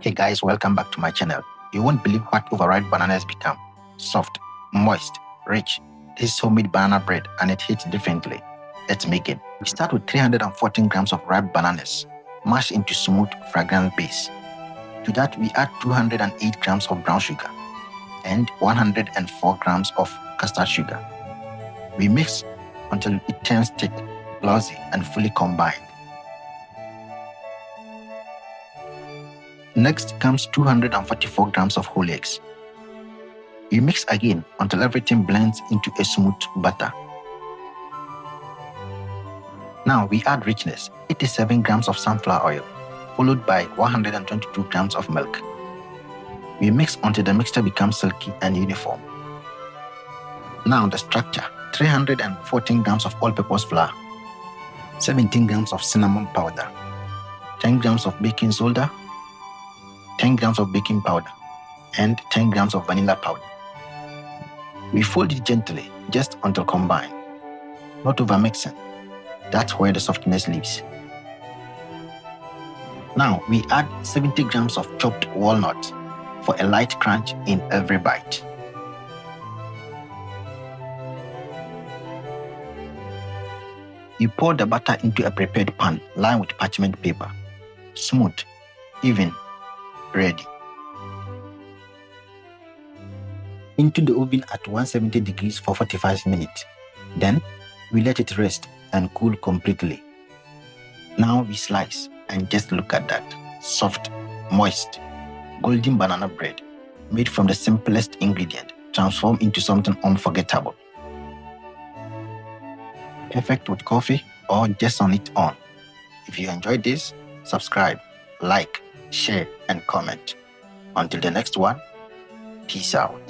Hey guys, welcome back to my channel. You won't believe what overripe bananas become. Soft, moist, rich. This is homemade banana bread and it hits differently. Let's make it. We start with 314 grams of ripe bananas, mashed into smooth, fragrant base. To that, we add 208 grams of brown sugar and 104 grams of custard sugar. We mix until it turns thick, glossy, and fully combined. Next comes 244 grams of whole eggs. We mix again until everything blends into a smooth butter. Now we add richness, 87 grams of sunflower oil, followed by 122 grams of milk. We mix until the mixture becomes silky and uniform. Now the structure, 314 grams of all-purpose flour, 17 grams of cinnamon powder, 10 grams of baking soda, 10 grams of baking powder, and 10 grams of vanilla powder. We fold it gently, just until combined, not over mixing. That's where the softness lives. Now we add 70 grams of chopped walnuts for a light crunch in every bite. You pour the butter into a prepared pan lined with parchment paper. Smooth, even, ready. Into the oven at 170 degrees for 45 minutes. Then, we let it rest and cool completely. Now we slice and just look at that. Soft, moist, golden banana bread made from the simplest ingredient transformed into something unforgettable. Perfect with coffee or just on its own. If you enjoyed this, subscribe, like, share, and comment. Until the next one, peace out.